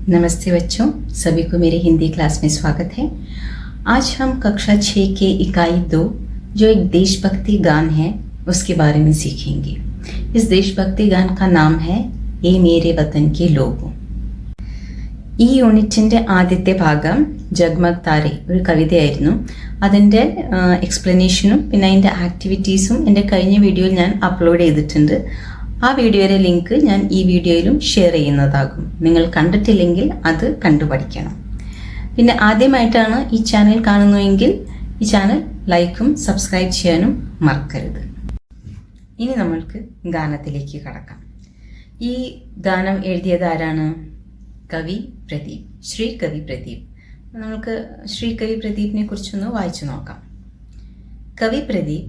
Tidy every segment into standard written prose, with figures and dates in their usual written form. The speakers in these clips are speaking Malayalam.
नमस्ते बच्चों, सभी को मेरे हिंदी क्लास में स्वागत है। आज हम कक्षा 6 के इकाई 2 जो एक देशभक्ति गान है उसके बारे में सीखेंगे। इस देशभक्ति गान का नाम है ए मेरे वतन के लोगों। ഈ യൂണിറ്റിൻ്റെ ആദ്യത്തെ ഭാഗം ജഗ്മഗ് താരെ ഒരു കവിതയായിരുന്നു. അതിൻ്റെ എക്സ്പ്ലനേഷനും പിന്നെ അതിൻ്റെ ആക്ടിവിറ്റീസും എൻ്റെ കഴിഞ്ഞ വീഡിയോയിൽ ഞാൻ അപ്ലോഡ് ചെയ്തിട്ടുണ്ട്. ആ വീഡിയോയുടെ ലിങ്ക് ഞാൻ ഈ വീഡിയോയിലും ഷെയർ ചെയ്യുന്നതാകും. നിങ്ങൾ കണ്ടിട്ടില്ലെങ്കിൽ അത് കണ്ടുപഠിക്കണം. പിന്നെ ആദ്യമായിട്ടാണ് ഈ ചാനൽ കാണുന്നതെങ്കിൽ ഈ ചാനൽ ലൈക്കും സബ്സ്ക്രൈബ് ചെയ്യാനും മറക്കരുത്. ഇനി നമ്മൾക്ക് ഗാനത്തിലേക്ക് കടക്കാം. ഈ ഗാനം എഴുതിയത് ആരാണ്? കവി പ്രദീപ്, ശ്രീ കവി പ്രദീപ്. നമുക്ക് ശ്രീ കവി प्रदीप കുറിച്ചൊന്ന് വായിച്ചു നോക്കാം. कवि प्रदीप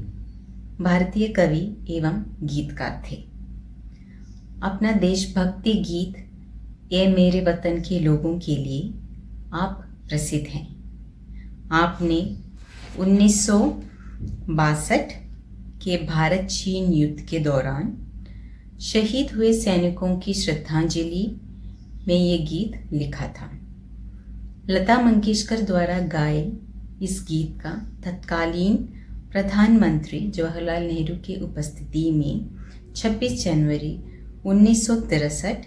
भारतीय कवि एवं गीतकार थे. अपना देशभक्ति गीत ए मेरे वतन के लोगों के लिए आप प्रसिद्ध हैं. आपने 1962 के भारत चीन युद्ध के दौरान शहीद हुए सैनिकों की श्रद्धांजलि में ये गीत लिखा था. लता मंगेशकर द्वारा गाए इस गीत का तत्कालीन प्रधानमंत्री जवाहरलाल नेहरू की उपस्थिति में 26 जनवरी 1963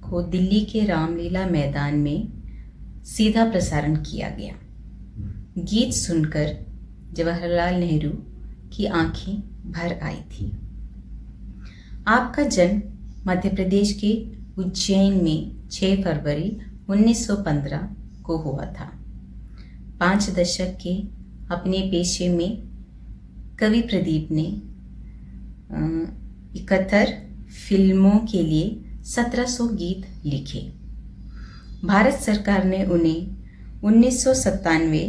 को दिल्ली के रामलीला मैदान में सीधा प्रसारण किया गया. गीत सुनकर जवाहरलाल नेहरू की आंखें भर आई थी. आपका जन्म मध्य प्रदेश के उज्जैन में 6 फरवरी 1915 को हुआ था. 5 दशक के अपने पेशे में कवि प्रदीप ने 71 फिल्मों के लिए 1700 गीत लिखे. भारत सरकार ने उन्हें 1997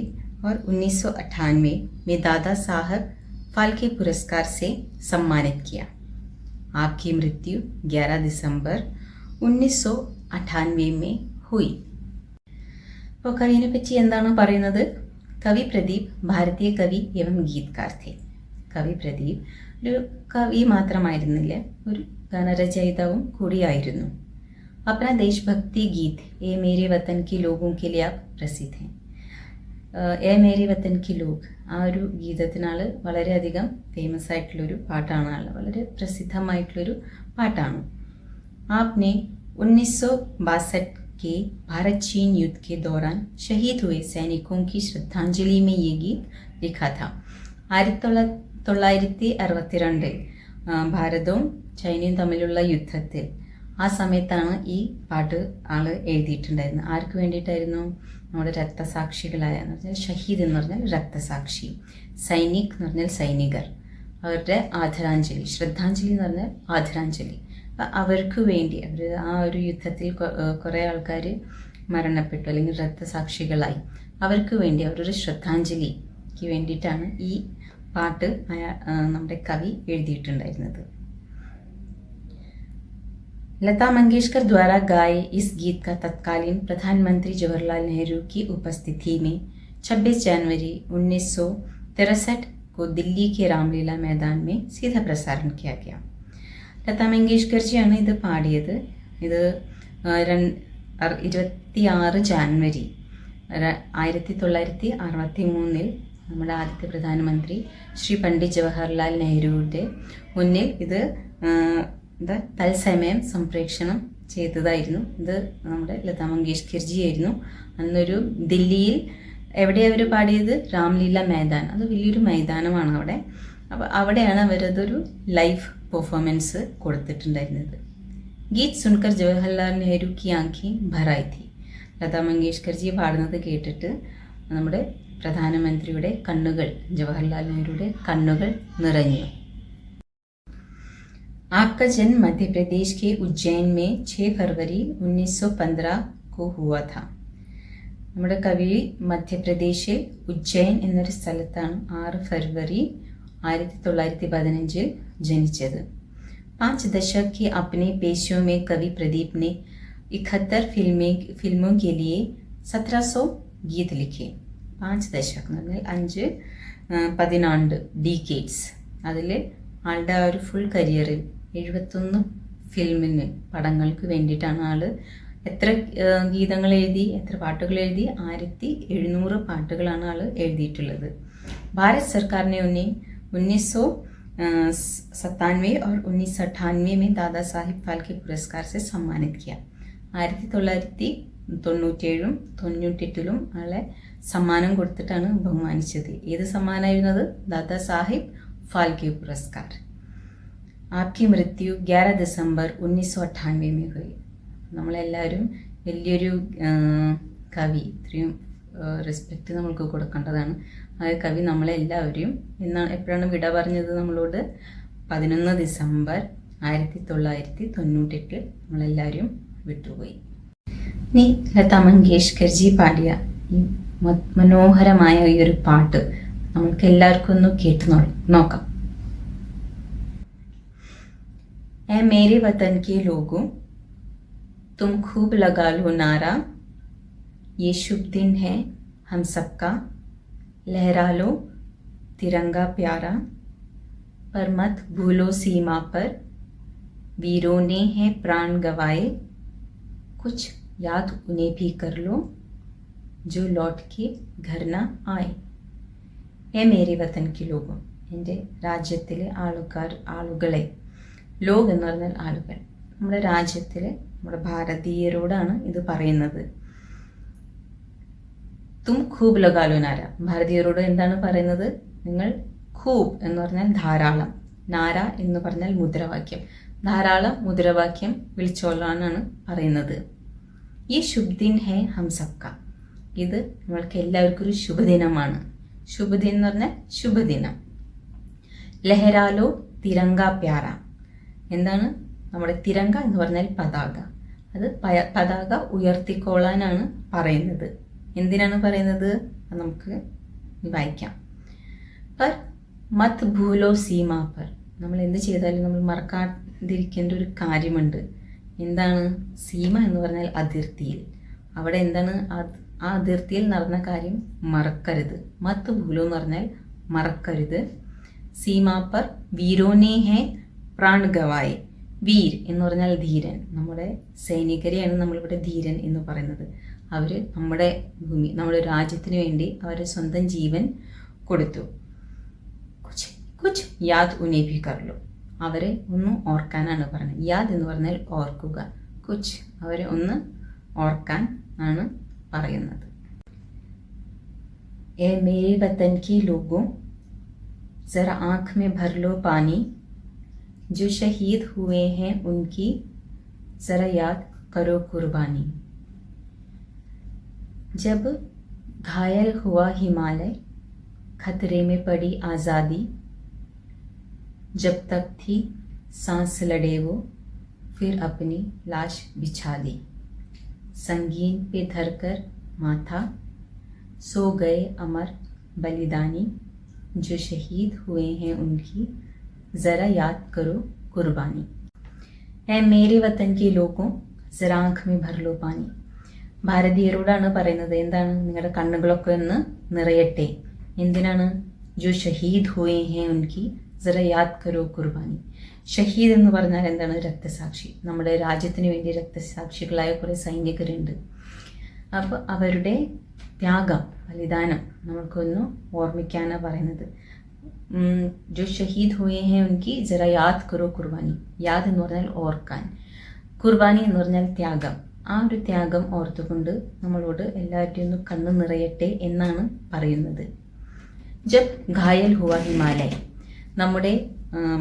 और 1998 में दादा साहब फाल्के पुरस्कार से सम्मानित किया. आपकी मृत्यु 11 दिसंबर 1998 में हुई. അപ്പോൾ കവിനെ പറ്റി എന്താണ് പറയുന്നത്? കവി പ്രദീപ് ഭാരതീയ കവി ഏവം ഗീത്കാർ थे. കവി പ്രദീപ് ഒരു കവി മാത്രമായിരുന്നില്ല, ഒരു ഗാനരചയിതാവും കൂടിയായിരുന്നു. अपना देशभक्ति गीत ए मेरे वतन के लोगों के लिए आप प्रसिद्ध हैं. എ മേരി വത്തൻ കി ലോഗ് ആ ഒരു ഗീതത്തിനാൾ വളരെയധികം ഫേമസ് ആയിട്ടുള്ളൊരു പാട്ടാണ്, വളരെ പ്രസിദ്ധമായിട്ടുള്ളൊരു പാട്ടാണ്. आपने 1962 के भारत चीन युद्ध के दौरान शहीद हुए सैनिकों की श्रद्धांजलि में ये गीत लिखा था. 1962 ഭാരതവും ചൈനയും തമ്മിലുള്ള യുദ്ധത്തിൽ ആ സമയത്താണ് ഈ പാട്ട് ആൾ എഴുതിയിട്ടുണ്ടായിരുന്നത്. ആർക്ക് വേണ്ടിയിട്ടായിരുന്നു? നമ്മുടെ രക്തസാക്ഷികളായ എന്ന് പറഞ്ഞാൽ ഷഹീദ് എന്ന് പറഞ്ഞാൽ രക്തസാക്ഷി, സൈനിക് എന്ന് പറഞ്ഞാൽ സൈനികർ, അവരുടെ ആദരാഞ്ജലി, ശ്രദ്ധാഞ്ജലി എന്ന് പറഞ്ഞാൽ ആദരാഞ്ജലി. അവർക്ക് വേണ്ടി അവർ ആ ഒരു യുദ്ധത്തിൽ കുറേ ആൾക്കാർ മരണപ്പെട്ടു അല്ലെങ്കിൽ രക്തസാക്ഷികളായി. അവർക്ക് വേണ്ടി അവരൊരു ശ്രദ്ധാഞ്ജലിക്ക് വേണ്ടിയിട്ടാണ് ഈ പാട്ട് നമ്മുടെ കവി എഴുതിയിട്ടുണ്ടായിരുന്നത്. लता मंगेशकर द्वारा गाए इस गीत का तत्कालीन प्रधानमंत्री जवाहरलाल नेहरू की उपस्थिति में 26 जनवरी 1963 को दिल्ली के रामलीला मैदान में सीधा प्रसारण किया गया. ലതാ മങ്കേഷ്കർ ജിയാണ് ഇത് പാടിയത്. ഇത് 26 ജാനുവരി 1963 നമ്മുടെ ആദ്യത്തെ പ്രധാനമന്ത്രി ശ്രീ പണ്ഡിറ്റ് ജവഹർലാൽ നെഹ്റുവിൻ്റെ മുന്നിൽ ഇത് തത്സമയം സംപ്രേഷണം ചെയ്തതായിരുന്നു. ഇത് നമ്മുടെ ലതാ മങ്കേഷ്കർ ജി ആയിരുന്നു. അന്നൊരു ദില്ലിയിൽ എവിടെയാണ് അവർ പാടിയത്? രാംലീല മൈതാൻ, അത് വലിയൊരു മൈതാനമാണ് അവിടെ. അപ്പോൾ അവിടെയാണ് അവരതൊരു ലൈവ് പെർഫോമൻസ് കൊടുത്തിട്ടുണ്ടായിരുന്നത്. ഗീത് സുൻകർ ജവഹർലാൽ നെഹ്റു കി ആംഖി ഭറായി थी. ലതാ മങ്കേഷ്കർ ജി പാടുന്നത് കേട്ടിട്ട് നമ്മുടെ പ്രധാനമന്ത്രിയുടെ കണ്ണുകൾ, ജവഹർലാൽ നെഹ്റുയുടെ കണ്ണുകൾ നിറഞ്ഞു. आपका जन्म मध्य प्रदेश के उज्जैन में 6 फरवरी 1915 को हुआ था. നമ്മുടെ കവി മധ്യപ്രദേശിൽ ഉജ്ജൈൻ എന്നൊരു സ്ഥലത്താണ് 6 ഫെബ്രുവരി 1915 ജനിച്ചത്. 5 दशक के अपने पेशों में कवि प्रदीप ने 71 फिल्मों के लिए 1700 गीत लिखे. 5 दशक എന്ന് പറഞ്ഞാൽ 5 ഡീക്കേഡ്സ്. അതിൽ ആളുടെ ഒരു ഫുൾ കരിയറിൽ 71 ഫിലിമിന് പടങ്ങൾക്ക് വേണ്ടിയിട്ടാണ് ആൾ എത്ര ഗീതങ്ങൾ എഴുതി, എത്ര പാട്ടുകൾ എഴുതി? 1700 പാട്ടുകളാണ് ആൾ എഴുതിയിട്ടുള്ളത്. भारत सरकार ने उन्हें 1997 और 1998 में दादा साहिब फाल्के पुरस्कार से सम्मानित किया. 1997 98 ആളെ സമ്മാനം കൊടുത്തിട്ടാണ് ബഹുമാനിച്ചത്. ഏത് സമ്മാനമായിരുന്നത്? ദാദാ സാഹിബ് ഫാൽക്കെ പുരസ്കാർ. ആപ്കി മൃത്യു 11 दिसंबर 1998 में हुई. നമ്മളെല്ലാവരും വലിയൊരു കവി, ഇത്രയും റെസ്പെക്റ്റ് നമ്മൾക്ക് കൊടുക്കേണ്ടതാണ്. ആ കവി നമ്മളെല്ലാവരും എപ്പോഴാണ് വിട പറഞ്ഞത് നമ്മളോട്? 11 दिसंबर 1998 നമ്മളെല്ലാവരും വിട്ടുപോയി. ഇനി ലതാ മങ്കേഷ്കർ ജി പാടിയ ഈ മനോഹരമായ ഈ ഒരു പാട്ട് നമ്മൾക്ക് എല്ലാവർക്കും ഒന്ന് കേട്ട് നോക്കാം. ऐ मेरे वतन के लोगों तुम खूब लगा लो नारा, ये शुभ दिन है हम सबका, लहरा लो तिरंगा प्यारा, पर मत भूलो सीमा पर वीरों ने हैं प्राण गवाए, कुछ याद उन्हें भी कर लो जो लौट के घर न आए. ഏ മേരി വതൻ കി ലോഗോ, എൻ്റെ രാജ്യത്തിലെ ആളുകളെ. ലോഗ് എന്ന് പറഞ്ഞാൽ ആളുകൾ. നമ്മുടെ രാജ്യത്തിലെ നമ്മുടെ ഭാരതീയരോടാണ് ഇത് പറയുന്നത്. തും ഖൂബ് ലഗാലോ നാര, ഭാരതീയരോട് എന്താണ് പറയുന്നത്? നിങ്ങൾ ഖൂബ് എന്ന് പറഞ്ഞാൽ ധാരാളം, നാര എന്ന് പറഞ്ഞാൽ മുദ്രാവാക്യം, ധാരാളം മുദ്രാവാക്യം വിളിച്ചോളാനാണ് പറയുന്നത്. ഈ ശുഭദിൻ ഹേ ഹം സബ്ക, ഇത് നമ്മൾക്ക് എല്ലാവർക്കും ഒരു ശുഭദിനമാണ്. ശുഭദിൻ എന്ന് പറഞ്ഞാൽ ശുഭദിനം. ലഹരാലോ തിരങ്ക പ്യാര, എന്താണ്? നമ്മുടെ തിരങ്ക എന്ന് പറഞ്ഞാൽ പതാക. അത് പതാക ഉയർത്തിക്കോളാനാണ് പറയുന്നത്. എന്തിനാണ് പറയുന്നത്? അത് നമുക്ക് വായിക്കാം. പർ മത് ഭൂലോ സീമ പർ, നമ്മൾ എന്ത് ചെയ്താലും നമ്മൾ മറക്കാതിരിക്കേണ്ട ഒരു കാര്യമുണ്ട്. എന്താണ്? സീമ എന്ന് പറഞ്ഞാൽ അതിർത്തിയിൽ. അവിടെ എന്താണ്? ആ അതിർത്തിയിൽ നടന്ന കാര്യം മറക്കരുത്. മത് ഭൂലോ എന്ന് പറഞ്ഞാൽ മറക്കരുത്. സീമ പർ വീരോനെ ഹേ പ്രാൺ ഗവായ്, വീർ എന്ന് പറഞ്ഞാൽ ധീരൻ. നമ്മുടെ സൈനികരെയാണ് നമ്മളിവിടെ ധീരൻ എന്ന് പറയുന്നത്. അവർ നമ്മുടെ ഭൂമി, നമ്മുടെ രാജ്യത്തിന് വേണ്ടി അവർ സ്വന്തം ജീവൻ കൊടുത്തു. കുച്ച് യാദ് ഉനെ ഭി കർലോ, അവരെ ഒന്ന് ഓർക്കാനാണ് പറയുന്നത്. യാദ് എന്ന് പറഞ്ഞാൽ ഓർക്കുക, കുച്ച് അവരെ ഒന്ന് ഓർക്കാൻ ആണ് പറയുന്നത്. ഏ മേരെ വതൻ കി ലോഗോ जरा आँख में भर लो पानी, जो शहीद हुए हैं उनकी जरा याद करो कुर्बानी. जब घायल हुआ हिमालय, खतरे में पड़ी आज़ादी, जब तक थी सांस लड़े वो फिर अपनी लाश बिछा दी. संगीन पे धरकर माथा सो गए अमर बलिदानी, जो शहीद हुए हैं उनकी ज़रा याद करो कुर्बानी. ऐ मेरे वतन के लोगों ज़रा आँख में भर लो पानी, ഭാരതീയരോടാണ് പറയുന്നത്. എന്താണ്? നിങ്ങളുടെ കണ്ണുകളൊക്കെ ഒന്ന് നിറയട്ടെ. എന്തിനാണ്? ജോ ഷഹീദ് ഹുവേ ഹേ ഉൻകി സറ യാദ് കരോ കുർബാനി. ഷഹീദ് എന്ന് പറഞ്ഞാൽ എന്താണ്? രക്തസാക്ഷി. നമ്മുടെ രാജ്യത്തിന് വേണ്ടി രക്തസാക്ഷികളായ കുറേ സൈനികരുണ്ട്. അപ്പോൾ അവരുടെ ത്യാഗം, ബലിദാനം നമ്മൾക്കൊന്ന് ഓർമ്മിക്കാനാണ് പറയുന്നത്. ജോ ഷഹീദ് ഹുവേ ഹേ ഉൻകി സറ യാദ് കരോ കുർബാനി. യാദ് എന്ന് പറഞ്ഞാൽ ഓർക്കാൻ, കുർബാനി എന്ന് പറഞ്ഞാൽ ത്യാഗം. ആ ഒരു ത്യാഗം ഓർത്തുകൊണ്ട് നമ്മളോട് എല്ലാവരുടെയും ഒന്ന് കണ്ണ് നിറയട്ടെ എന്നാണ് പറയുന്നത്. ജബ് ഘായൽ ഹുവ ഹിമാലയ്, നമ്മുടെ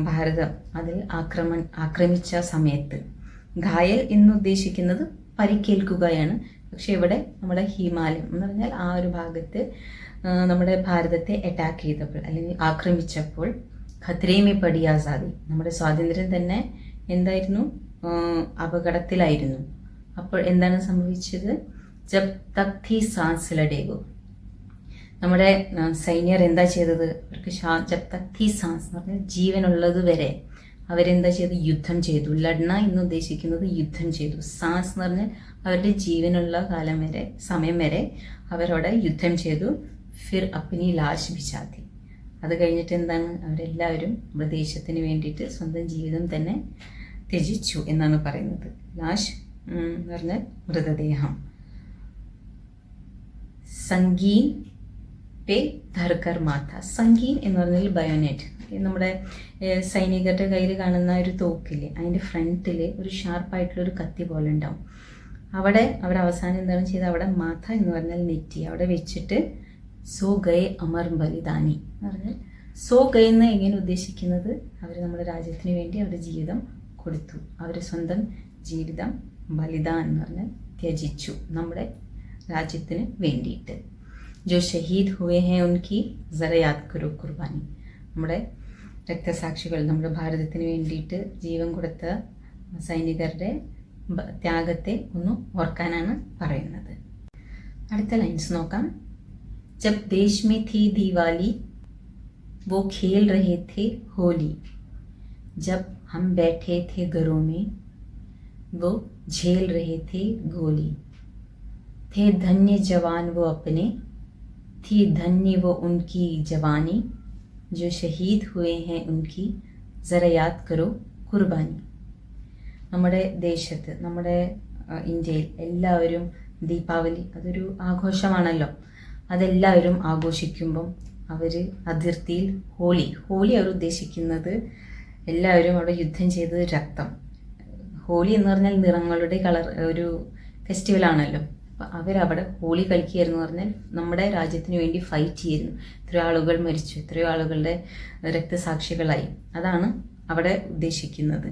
ഭാരതം അതിൽ ആക്രമിച്ച സമയത്ത്. ഘായൽ എന്ന് ഉദ്ദേശിക്കുന്നത് പരിക്കേൽക്കുകയാണ്. പക്ഷെ ഇവിടെ നമ്മുടെ ഹിമാലയം എന്ന് പറഞ്ഞാൽ ആ ഒരു ഭാഗത്ത് നമ്മുടെ ഭാരതത്തെ അറ്റാക്ക് ചെയ്തപ്പോൾ അല്ലെങ്കിൽ ആക്രമിച്ചപ്പോൾ ഖത്രേമേ പടി ആസാദി, നമ്മുടെ സ്വാതന്ത്ര്യം തന്നെ എന്തായിരുന്നു? അപകടത്തിലായിരുന്നു. അപ്പോൾ എന്താണ് സംഭവിച്ചത്? ജബ് തക് ഥി സാൻസ് ലഡേഗോ, നമ്മുടെ സൈന്യർ എന്താ ചെയ്തത്? അവർക്ക് ജബ് തക് ഥി സാൻസ് എന്ന് പറഞ്ഞാൽ ജീവനുള്ളത് വരെ അവരെന്താ ചെയ്തു? യുദ്ധം ചെയ്തു. ലഡ്ന എന്ന് ഉദ്ദേശിക്കുന്നത് യുദ്ധം ചെയ്തു. സാൻസ് എന്ന് പറഞ്ഞാൽ അവരുടെ ജീവനുള്ള കാലം വരെ, സമയം വരെ അവരോട് യുദ്ധം ചെയ്തു. ഫിർ അപ്നി ലാഷ് ബിച്ചാത്തി, അത് കഴിഞ്ഞിട്ട് എന്താണ്? അവരെല്ലാവരും നമ്മുടെ ദേശത്തിന് വേണ്ടിയിട്ട് സ്വന്തം ജീവിതം തന്നെ ത്യജിച്ചു എന്നാണ് പറയുന്നത്. ലാഷ് എന്ന് പറഞ്ഞാൽ മൃതദേഹം. സംഗീൻ പേ ധർക്കർ മാഥ. സംഗീൻ എന്ന് പറഞ്ഞാൽ ബയോനെറ്റ്, നമ്മുടെ സൈനികരുടെ കയ്യിൽ കാണുന്ന ഒരു തോക്കില്ലേ, അതിൻ്റെ ഫ്രണ്ടിൽ ഒരു ഷാർപ്പായിട്ടുള്ളൊരു കത്തി പോലെ ഉണ്ടാവും. അവിടെ അവർ അവസാനം എന്താണ് ചെയ്തത്, അവിടെ മാഥ എന്ന് പറഞ്ഞാൽ നെറ്റി, അവിടെ വെച്ചിട്ട് സോ ഗയെ അമർ ബലിദാനി എന്ന് പറഞ്ഞാൽ സോ ഗയ എന്ന് എങ്ങനെ ഉദ്ദേശിക്കുന്നത്, അവർ നമ്മുടെ രാജ്യത്തിന് വേണ്ടി അവരുടെ ജീവിതം കൊടുത്തു, അവർ സ്വന്തം ജീവിതം ബലിദാൻ എന്ന് പറഞ്ഞാൽ ത്യജിച്ചു നമ്മുടെ രാജ്യത്തിന് വേണ്ടിയിട്ട്. ജോ ഷഹീദ് ഹുവേ ഹേ ഉൻകി സറ യാദ് കരോ കുർബാനി. നമ്മുടെ രക്തസാക്ഷികൾ, നമ്മുടെ ഭാരതത്തിന് വേണ്ടിയിട്ട് ജീവൻ കൊടുത്ത സൈനികരുടെ ത്യാഗത്തെ ഒന്ന് ഓർക്കാനാണ് പറയുന്നത്. അടുത്ത ലൈൻസ് നോക്കാം. जब देश में थी दिवाली वो खेल रहे थे होली, जब हम बैठे थे घरों में वो झेल रहे थे गोली, थे धन्य जवान वो अपने, थी धन्य वो उनकी जवानी, जो शहीद हुए हैं उनकी जरा याद करो कुर्बानी. നമ്മുടെ ദേശത്ത്, നമ്മുടെ ഇന്ത്യയിൽ എല്ലാവരും ദീപാവലി അതൊരു ആഘോഷമാണല്ലോ. അതെല്ലാവരും ആഘോഷിക്കുമ്പം അവർ അതിർത്തിയിൽ ഹോളി അവർ ഉദ്ദേശിക്കുന്നത്, എല്ലാവരും അവിടെ യുദ്ധം ചെയ്തത് രക്തം. ഹോളി എന്ന് പറഞ്ഞാൽ നിറങ്ങളുടെ കളർ ഒരു ഫെസ്റ്റിവലാണല്ലോ. അപ്പം അവരവിടെ ഹോളി കളിക്കുകയായിരുന്നു പറഞ്ഞാൽ നമ്മുടെ രാജ്യത്തിന് വേണ്ടി ഫൈറ്റ് ചെയ്യുന്നു. എത്രയോ ആളുകൾ മരിച്ചു, എത്രയോ ആളുകളുടെ രക്തസാക്ഷികളായി. അതാണ് അവിടെ ഉദ്ദേശിക്കുന്നത്.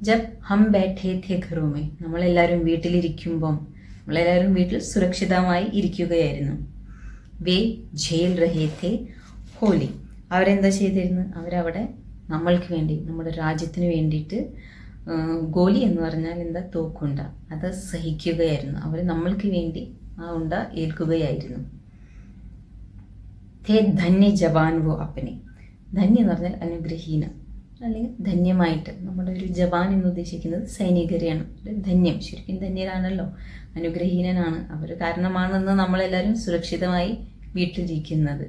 ജബ് ഹം ബൈഠേ ഥേ ഘറോ മേ, നമ്മളെല്ലാവരും വീട്ടിലിരിക്കുമ്പം, നമ്മളെല്ലാവരും വീട്ടിൽ സുരക്ഷിതമായി ഇരിക്കുകയായിരുന്നു. വേ ഝേൽ രഹേ ഥേ ഹോലി, അവരെന്താ ചെയ്തിരുന്നു, അവരവിടെ നമ്മൾക്ക് വേണ്ടി, നമ്മുടെ രാജ്യത്തിന് വേണ്ടിയിട്ട് ഗോലി എന്ന് പറഞ്ഞാൽ എന്താ, തോക്കുണ്ട, അത് സഹിക്കുകയായിരുന്നു. അവർ നമ്മൾക്ക് വേണ്ടി ആ ഉണ്ട ഏൽക്കുകയായിരുന്നു. ഥേ ധന്യ ജവാൻ വോ അപ്പനെ, ധന്യ എന്ന് പറഞ്ഞാൽ അനുഗ്രഹീന അല്ലെങ്കിൽ ധന്യമായിട്ട്. നമ്മുടെ ഒരു ജവാൻ എന്ന് ഉദ്ദേശിക്കുന്നത് സൈനികരെയാണ്. ധന്യം, ശരിക്കും ധന്യരാണല്ലോ, അനുഗ്രഹീനനാണ് അവർ, കാരണമാണെന്ന് നമ്മളെല്ലാവരും സുരക്ഷിതമായി വീട്ടിലിരിക്കുന്നത്.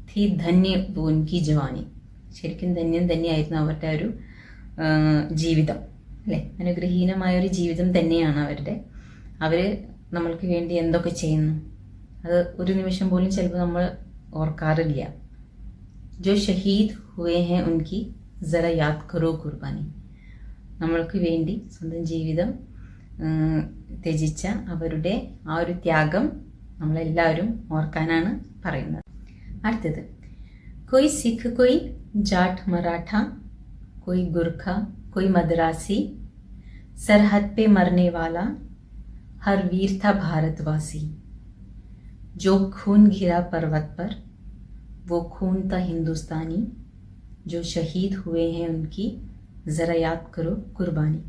ഥി ധന്യ ഉൻകി ജവാനി, ശരിക്കും ധന്യം തന്നെയായിരുന്നു അവരുടെ ഒരു ജീവിതം അല്ലേ, അനുഗ്രഹീനമായൊരു ജീവിതം തന്നെയാണ് അവരുടെ. അവർ നമ്മൾക്ക് വേണ്ടി എന്തൊക്കെ ചെയ്യുന്നു അത് ഒരു നിമിഷം പോലും ചിലപ്പോൾ നമ്മൾ ഓർക്കാറില്ല. ജോ ഷഹീദ് ഹുവേ ഹേ ഉൻകി ജറ യാദ് കറോ കുർബാനി, നമ്മൾക്ക് വേണ്ടി സ്വന്തം ജീവിതം ത്യജിച്ച അവരുടെ ആ ഒരു ത്യാഗം നമ്മളെല്ലാവരും ഓർക്കാനാണ് പറയുന്നത്. അടുത്തത്, कोई सिख कोई जाट मराठा कोई गुरखा कोई मद्रासी सरहद पे मरने वाला हर वीर था भारतवासी जो खून घिरा पर्वत पर वो खून था हिंदुस्तानी जो शहीद हुए हैं उनकी जरा याद करो कुर्बानी.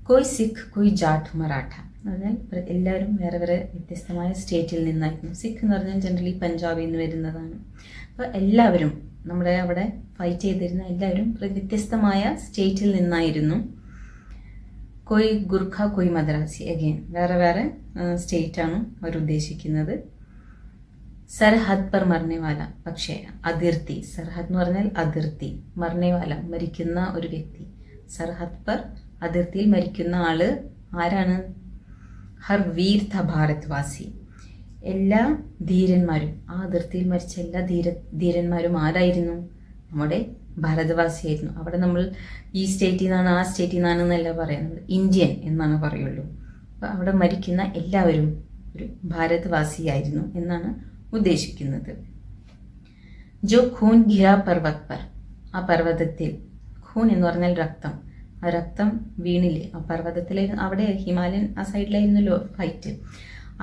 कोई सिख कोई जाट मराठ പറഞ്ഞാൽ എല്ലാവരും വേറെ വേറെ വ്യത്യസ്തമായ സ്റ്റേറ്റിൽ നിന്നായിരുന്നു. സിഖ് എന്ന് പറഞ്ഞാൽ ജനറലി പഞ്ചാബിൽ നിന്ന് വരുന്നതാണ്. അപ്പോൾ എല്ലാവരും നമ്മുടെ അവിടെ ഫൈറ്റ് ചെയ്തിരുന്ന എല്ലാവരും വ്യത്യസ്തമായ സ്റ്റേറ്റിൽ നിന്നായിരുന്നു. കോയ് ഗുർഖ കോയ് മദ്രാസി, അഗെയിൻ വേറെ വേറെ സ്റ്റേറ്റാണ് അവർ ഉദ്ദേശിക്കുന്നത്. സർഹദ് പർ മർണേവാല, പക്ഷേ അതിർത്തി, സർഹദ് എന്ന് പറഞ്ഞാൽ അതിർത്തി, മർണേവാല മരിക്കുന്ന ഒരു വ്യക്തി. സർഹദ് പർ അതിർത്തിയിൽ മരിക്കുന്ന ആള് ആരാണ്? ഹർ വീർ ഥ ഭാരത്വാസി, എല്ലാ ധീരന്മാരും, ആ അതിർത്തിയിൽ മരിച്ച എല്ലാ ധീരന്മാരും ആരായിരുന്നു? നമ്മുടെ ഭാരതവാസിയായിരുന്നു. അവിടെ നമ്മൾ ഈ സ്റ്റേറ്റിൽ നിന്നാണ് ആ സ്റ്റേറ്റിൽ നിന്നാണെന്നല്ല പറയുന്നത്, ഇന്ത്യൻ എന്നാണ് പറയുള്ളൂ. അപ്പോൾ അവിടെ മരിക്കുന്ന എല്ലാവരും ഒരു ഭാരതവാസിയായിരുന്നു എന്നാണ് ഉദ്ദേശിക്കുന്നത്. ജോ ഖൂൻ ഘിര പർവത് പർ, ആ പർവ്വതത്തിൽ, ഖൂൻ എന്ന് പറഞ്ഞാൽ രക്തം, ആ രക്തം വീണില്ലേ ആ പർവ്വതത്തിൽ, അവിടെ ഹിമാലയൻ ആ സൈഡിലായിരുന്നല്ലോ ഫൈറ്റ്,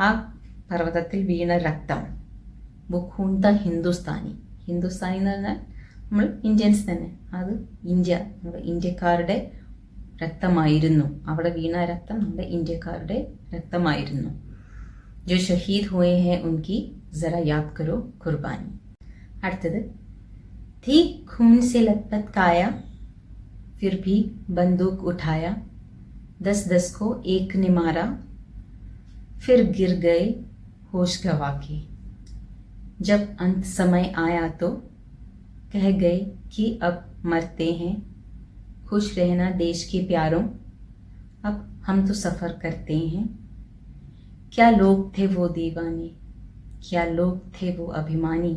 ആ പർവ്വതത്തിൽ വീണ രക്തം. वो खून था ഹിന്ദുസ്ഥാനി, ഹിന്ദുസ്ഥാനി എന്ന് പറഞ്ഞാൽ നമ്മൾ ഇന്ത്യൻസ് തന്നെ, അത് ഇന്ത്യ, നമ്മുടെ ഇന്ത്യക്കാരുടെ രക്തമായിരുന്നു. അവിടെ വീണ രക്തം നമ്മുടെ ഇന്ത്യക്കാരുടെ രക്തമായിരുന്നു. जो शहीद हुए हैं उनकी जरा याद करो कुर्बानी. അടുത്തത്, थी खून से लथपथ काया फिर भी बंदूक उठाया 10-10 को एक ने मारा फिर गिर गए होश गवा के जब अंत समय आया तो कह गए कि अब मरते हैं खुश रहना देश के प्यारों अब हम तो सफ़र करते हैं. क्या लोग थे वो दीवाने, क्या लोग थे वो अभिमानी,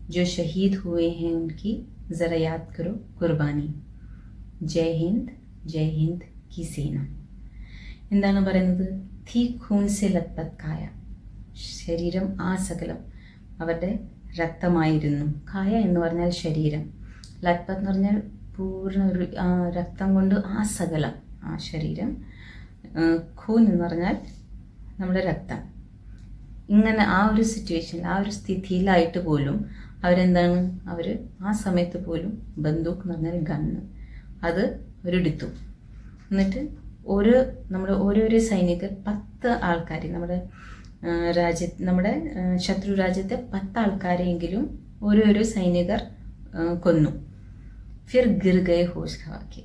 जो शहीद हुए हैं उनकी ज़रा याद करो कुर्बानी. ജയ് ഹിന്ദ്, ജയ് ഹിന്ദ് കി സേന. എന്താണ് പറയുന്നത്? തീ ഖൂൻ സെ ലത്പത് കായ, ശരീരം ആ സകലം അവരുടെ രക്തമായിരുന്നു. കായ എന്ന് പറഞ്ഞാൽ ശരീരം, ലത്പത് എന്ന് പറഞ്ഞാൽ പൂർണ്ണ ഒരു രക്തം കൊണ്ട് ആ സകലം ആ ശരീരം, ഖൂൻ എന്ന് പറഞ്ഞാൽ നമ്മുടെ രക്തം. ഇങ്ങനെ ആ ഒരു സിറ്റുവേഷനിൽ ആ ഒരു സ്ഥിതിയിലായിട്ട് പോലും അവരെന്താണ്, അവർ ആ സമയത്ത് പോലും ബന്ദൂക്ക് എന്ന് പറഞ്ഞാൽ ഗണ്ണ് അത് അവരെടുത്തു. എന്നിട്ട് നമ്മുടെ ഓരോരോ സൈനികർ 10 ആൾക്കാർ, നമ്മുടെ ശത്രു രാജ്യത്തെ 10 ആൾക്കാരെങ്കിലും ഓരോരോ സൈനികർ കൊന്നു. ഫിർ ഗിർ ഗയെ ഹോഷ് ഖവാക്കി,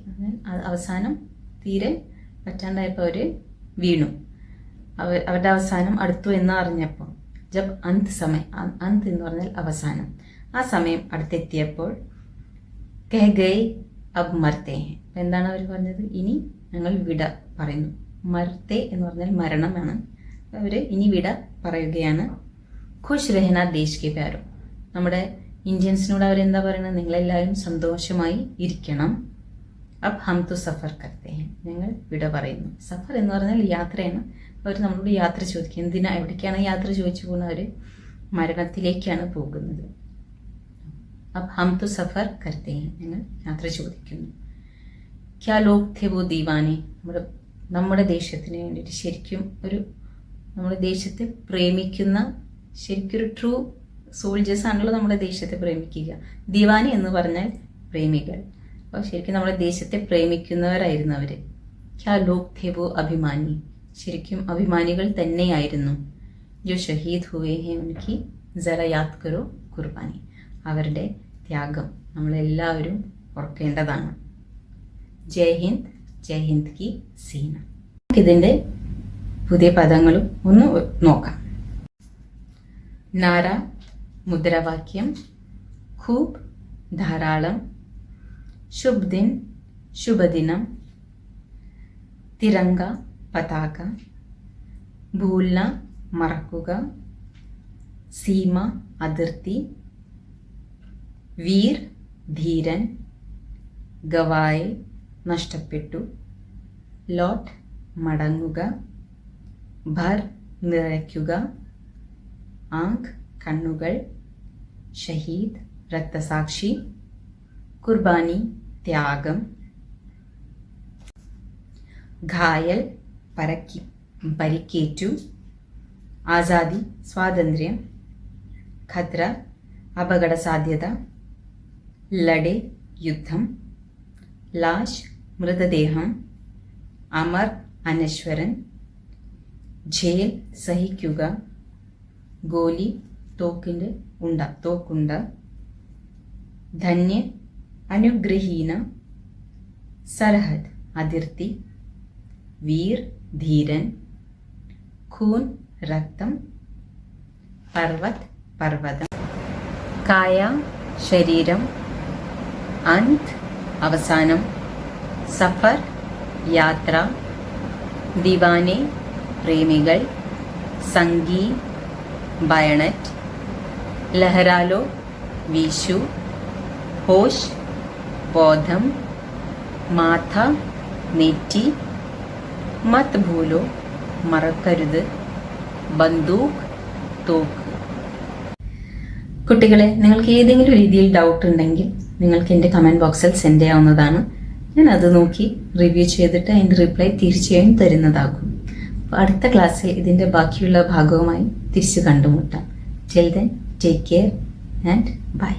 അവസാനം തീരെ പറ്റാണ്ടായപ്പോൾ അവർ വീണു. അവരുടെ അവസാനം അടുത്തു എന്ന് അറിഞ്ഞപ്പോൾ, ജബ് അന്ത് സമയം, അന്ത് എന്ന് പറഞ്ഞാൽ അവസാനം, ആ സമയം അടുത്തെത്തിയപ്പോൾ കഹ് ഗയ് അബ് മർത്തേ ഹെ, എന്താണ് അവർ പറഞ്ഞത്? ഇനി ഞങ്ങൾ വിട പറയുന്നു. മർത്തേ എന്ന് പറഞ്ഞാൽ മരണമാണ്. അവർ ഇനി വിട പറയുകയാണ്. ഖുഷ് രഹന ദേശ് കെ പ്യാരോ, നമ്മുടെ ഇന്ത്യൻസിനോട് അവരെന്താ പറയുന്നത്? നിങ്ങളെല്ലാവരും സന്തോഷമായി ഇരിക്കണം. അബ് ഹം തോ സഫർ കർത്തേ ഹെ, ഞങ്ങൾ വിട പറയുന്നു. സഫർ എന്ന് പറഞ്ഞാൽ യാത്രയാണ്. അവർ നമ്മളോട് യാത്ര ചോദിക്കും. എന്തിനാ, എവിടേക്കാണ് യാത്ര ചോദിച്ചു പോകുന്നത്? അവർ മരണത്തിലേക്കാണ് പോകുന്നത്. അബ് ഹം തോ സഫർ കർത്തേ ഹെ, ഞങ്ങൾ യാത്ര ചോദിക്കുന്നു. ക്യാ ലോക് ഥേ വോ ദീവാനെ, നമ്മുടെ ദേശത്തിന് വേണ്ടിയിട്ട് ശരിക്കും നമ്മുടെ ദേശത്തെ പ്രേമിക്കുന്ന ശരിക്കൊരു ട്രൂ സോൾജേഴ്സ് ആണല്ലോ നമ്മുടെ ദേശത്തെ പ്രേമിക്കുക. ദീവാനി എന്ന് പറഞ്ഞാൽ പ്രേമികൾ. അപ്പോൾ ശരിക്കും നമ്മുടെ ദേശത്തെ പ്രേമിക്കുന്നവരായിരുന്നു അവർ. ക്യാ ലോക് ഥേ വോ അഭിമാനി, ശരിക്കും അഭിമാനികൾ തന്നെയായിരുന്നു. ജോ ഷഹീദ് ഹുവേ ഹെ ഉൻകി ജറ യാദ് കരോ കുർബാനി, അവരുടെ ത്യാഗം നമ്മളെല്ലാവരും ഓർക്കേണ്ടതാണ്. ജയ് ഹിന്ദ്, ജയ് ഹിന്ദ് കി സേന. ഇതിൻ്റെ പുതിയ പദങ്ങളും ഒന്ന് നോക്കാം. നാര മുദ്രാവാക്യം, ഖൂബ് ധാരാളം, ശുഭ് ദിൻ ശുഭദിനം, തിരങ്ക പതാക, ഭൂൽന മറക്കുക, സീമ അതിർത്തി, വീർ ധീരൻ, ഗവായെ നഷ്ടപ്പെട്ടു, ലോട്ട് മടങ്ങുക, ഭർ നിറയ്ക്കുക, ആങ്ക് കണ്ണുകൾ, ഷഹീദ് രക്തസാക്ഷി, കുർബാനി ത്യാഗം, ഘായൽ പരിക്കേറ്റു, ആസാദി സ്വാതന്ത്ര്യം, ഖത്ര അപകട സാധ്യത, ലഡെ യുദ്ധം, ലാഷ് മൃതദേഹം, അമർ അനശ്വരൻ, ജയിൽ സഹിക്കുക, ഗോലി തോക്കുണ്ട, ധന്യ അനുഗ്രഹീന, സർഹദ് അതിർത്തി, വീർ ധീരൻ, ഖൂൻ രക്തം, പർവത് പർവ്വതം, കായ ശരീരം, അന്ത് അവസാനം, സഫർ യാത്ര, ദീവാനെ പ്രേമികൾ, സംഗീ ബയണറ്റ്, ലഹരാലോ വീശു, ഹോഷ് ബോധം, മാഥ നെറ്റി, മത് ഭൂലോ മറക്കരുത്, ബന്ദൂക്ക് തോക്ക്. കുട്ടികളെ, നിങ്ങൾക്ക് ഏതെങ്കിലും രീതിയിൽ ഡൗട്ട് ഉണ്ടെങ്കിൽ നിങ്ങൾക്ക് എൻ്റെ കമൻറ്റ് ബോക്സിൽ സെൻഡ് ചെയ്യാവുന്നതാണ്. ഞാൻ അത് നോക്കി റിവ്യൂ ചെയ്തിട്ട് അതിൻ്റെ റിപ്ലൈ തീർച്ചയായും തരുന്നതാകും. അപ്പോൾ അടുത്ത ക്ലാസ്സിൽ ഇതിൻ്റെ ബാക്കിയുള്ള ഭാഗവുമായി തിരിച്ചു കണ്ടുമുട്ടാം. Till then, take care and by.